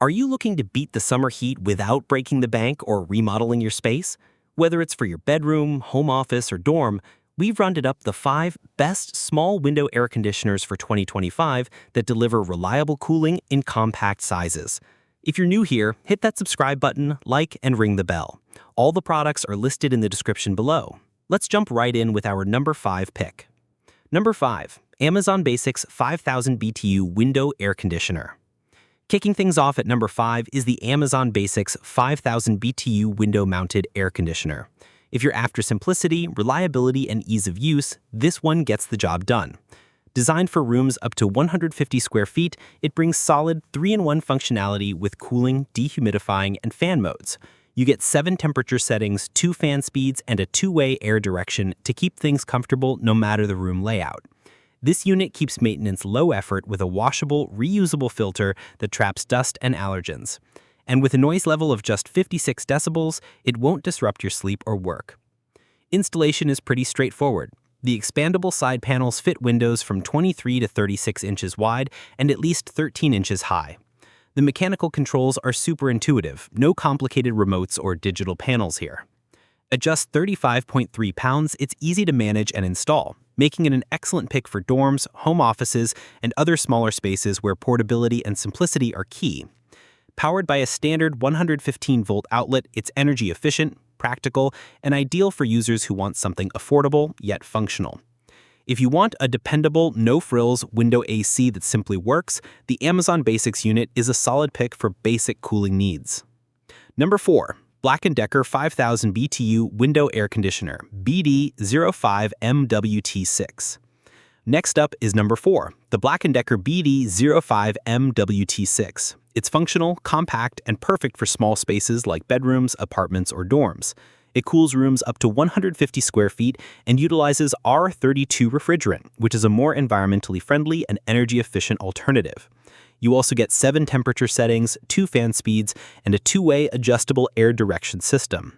Are you looking to beat the summer heat without breaking the bank or remodeling your space? Whether it's for your bedroom, home office, or dorm, we've rounded up the 5 best small window air conditioners for 2025 that deliver reliable cooling in compact sizes. If you're new here, hit that subscribe button, like, and ring the bell. All the products are listed in the description below. Let's jump right in with our number 5 pick. Number 5. Amazon Basics 5000 BTU Window Air Conditioner. Kicking things off at number 5 is the Amazon Basics 5000 BTU window-mounted air conditioner. If you're after simplicity, reliability, and ease of use, this one gets the job done. Designed for rooms up to 150 square feet, it brings solid 3-in-1 functionality with cooling, dehumidifying, and fan modes. You get 7 temperature settings, 2 fan speeds, and a 2-way air direction to keep things comfortable no matter the room layout. This unit keeps maintenance low effort with a washable, reusable filter that traps dust and allergens. And with a noise level of just 56 decibels, it won't disrupt your sleep or work. Installation is pretty straightforward. The expandable side panels fit windows from 23 to 36 inches wide and at least 13 inches high. The mechanical controls are super intuitive, no complicated remotes or digital panels here. At just 35.3 pounds, it's easy to manage and install, making it an excellent pick for dorms, home offices, and other smaller spaces where portability and simplicity are key. Powered by a standard 115-volt outlet, it's energy efficient, practical, and ideal for users who want something affordable yet functional. If you want a dependable, no-frills window AC that simply works, the Amazon Basics unit is a solid pick for basic cooling needs. Number 4. Black & Decker 5000 BTU Window Air Conditioner, BD05MWT6. Next up is number 4, the Black & Decker BD05MWT6. It's functional, compact, and perfect for small spaces like bedrooms, apartments, or dorms. It cools rooms up to 150 square feet and utilizes R32 refrigerant, which is a more environmentally friendly and energy-efficient alternative. You also get 7 temperature settings, 2 fan speeds, and a 2-way adjustable air direction system.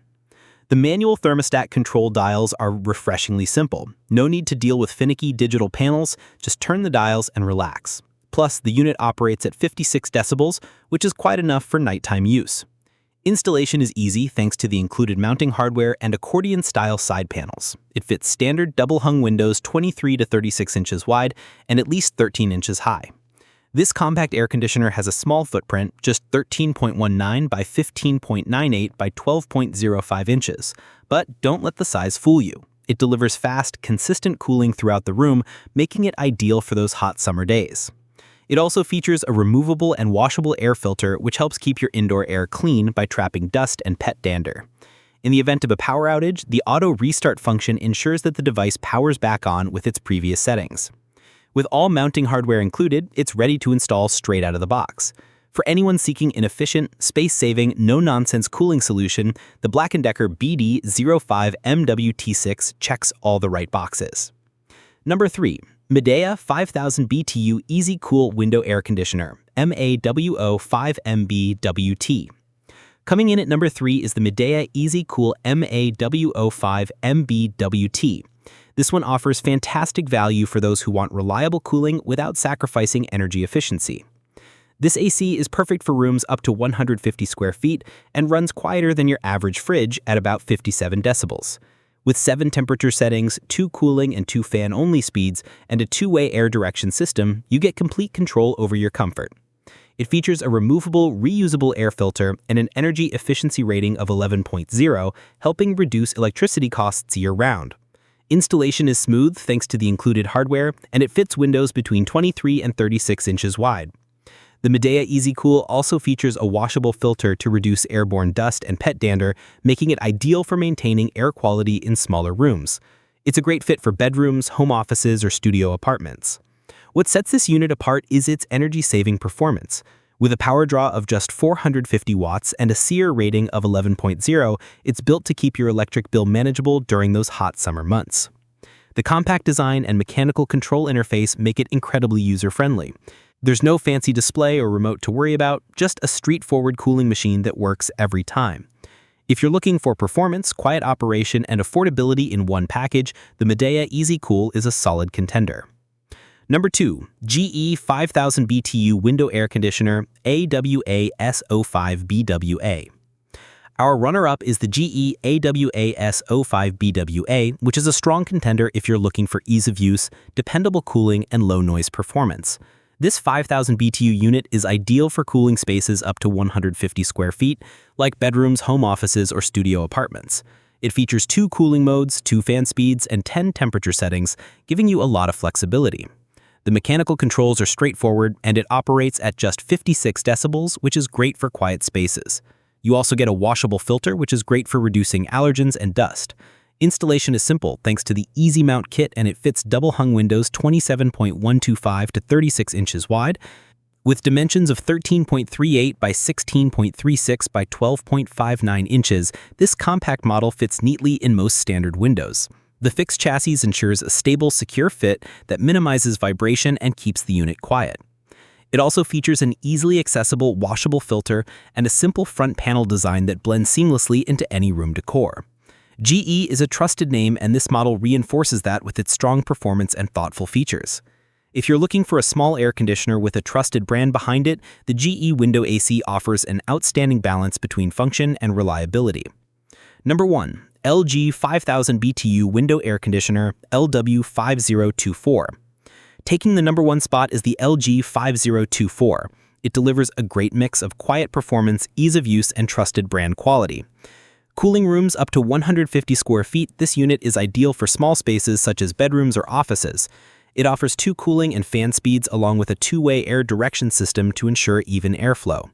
The manual thermostat control dials are refreshingly simple. No need to deal with finicky digital panels, just turn the dials and relax. Plus, the unit operates at 56 decibels, which is quite enough for nighttime use. Installation is easy thanks to the included mounting hardware and accordion-style side panels. It fits standard double-hung windows 23 to 36 inches wide and at least 13 inches high. This compact air conditioner has a small footprint, just 13.19 by 15.98 by 12.05 inches. But don't let the size fool you. It delivers fast, consistent cooling throughout the room, making it ideal for those hot summer days. It also features a removable and washable air filter which helps keep your indoor air clean by trapping dust and pet dander. In the event of a power outage, the auto restart function ensures that the device powers back on with its previous settings. With all mounting hardware included, it's ready to install straight out of the box. For anyone seeking an efficient, space-saving, no-nonsense cooling solution, the Black & Decker BD05MWT6 checks all the right boxes. Number 3. Midea 5000 BTU EasyCool Window Air Conditioner, MAWO5MBWT. Coming in at number 3 is the Midea EasyCool MAWO5MBWT. This one offers fantastic value for those who want reliable cooling without sacrificing energy efficiency. This AC is perfect for rooms up to 150 square feet and runs quieter than your average fridge at about 57 decibels. With 7 temperature settings, 2 cooling and 2 fan-only speeds, and a 2-way air direction system, you get complete control over your comfort. It features a removable, reusable air filter and an energy efficiency rating of 11.0, helping reduce electricity costs year-round. Installation is smooth thanks to the included hardware, and it fits windows between 23 and 36 inches wide. The Midea EasyCool also features a washable filter to reduce airborne dust and pet dander, making it ideal for maintaining air quality in smaller rooms. It's a great fit for bedrooms, home offices, or studio apartments. What sets this unit apart is its energy-saving performance. With a power draw of just 450 watts and a SEER rating of 11.0, it's built to keep your electric bill manageable during those hot summer months. The compact design and mechanical control interface make it incredibly user-friendly. There's no fancy display or remote to worry about, just a straightforward cooling machine that works every time. If you're looking for performance, quiet operation, and affordability in one package, the Midea EasyCool is a solid contender. Number 2, GE 5000 BTU Window Air Conditioner AWA-S05BWA. Our runner-up is the GE AWA-S05BWA, which is a strong contender if you're looking for ease of use, dependable cooling, and low noise performance. This 5000 BTU unit is ideal for cooling spaces up to 150 square feet, like bedrooms, home offices, or studio apartments. It features 2 cooling modes, 2 fan speeds, and 10 temperature settings, giving you a lot of flexibility. The mechanical controls are straightforward, and it operates at just 56 decibels, which is great for quiet spaces. You also get a washable filter, which is great for reducing allergens and dust. Installation is simple thanks to the Easy Mount kit, and it fits double-hung windows 27.125 to 36 inches wide, with dimensions of 13.38 by 16.36 by 12.59 inches. This compact model fits neatly in most standard windows. The fixed chassis ensures a stable, secure fit that minimizes vibration and keeps the unit quiet. It also features an easily accessible washable filter and a simple front panel design that blends seamlessly into any room decor. GE is a trusted name, and this model reinforces that with its strong performance and thoughtful features. If you're looking for a small air conditioner with a trusted brand behind it, the GE Window AC offers an outstanding balance between function and reliability. Number 1. LG 5000 BTU Window Air Conditioner LW5024. Taking the number 1 spot is the LG 5024. It delivers a great mix of quiet performance, ease of use, and trusted brand quality. Cooling rooms up to 150 square feet, this unit is ideal for small spaces such as bedrooms or offices. It offers 2 cooling and fan speeds along with a 2-way air direction system to ensure even airflow.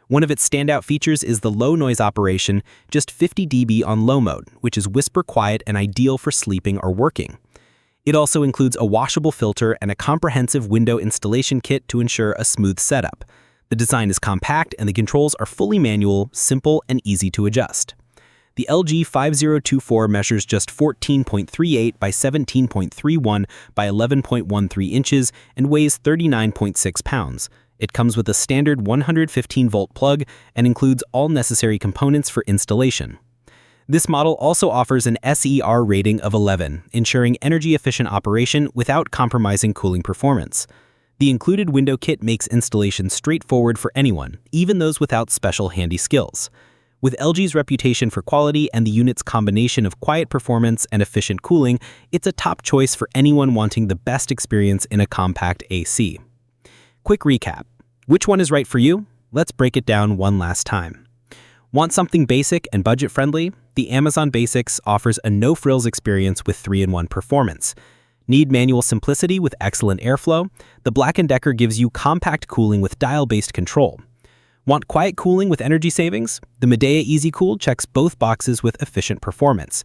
One of its standout features is the low noise operation, just 50 dB on low mode, which is whisper quiet and ideal for sleeping or working. It also includes a washable filter and a comprehensive window installation kit to ensure a smooth setup. The design is compact and the controls are fully manual, simple, and easy to adjust. The LG 5024 measures just 14.38 by 17.31 by 11.13 inches and weighs 39.6 pounds. It comes with a standard 115-volt plug and includes all necessary components for installation. This model also offers an SER rating of 11, ensuring energy-efficient operation without compromising cooling performance. The included window kit makes installation straightforward for anyone, even those without special handy skills. With LG's reputation for quality and the unit's combination of quiet performance and efficient cooling, it's a top choice for anyone wanting the best experience in a compact AC. Quick recap. Which one is right for you? Let's break it down one last time. Want something basic and budget-friendly? The Amazon Basics offers a no-frills experience with 3-in-1 performance. Need manual simplicity with excellent airflow? The Black & Decker gives you compact cooling with dial-based control. Want quiet cooling with energy savings? The Midea EasyCool checks both boxes with efficient performance.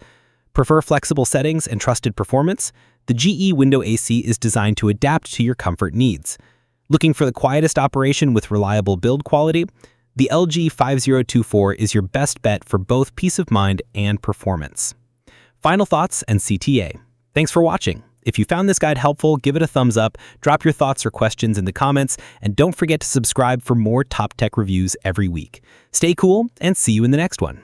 Prefer flexible settings and trusted performance? The GE Window AC is designed to adapt to your comfort needs. Looking for the quietest operation with reliable build quality? The LG 5024 is your best bet for both peace of mind and performance. Final thoughts and CTA. Thanks for watching. If you found this guide helpful, give it a thumbs up, drop your thoughts or questions in the comments, and don't forget to subscribe for more top tech reviews every week. Stay cool, and see you in the next one.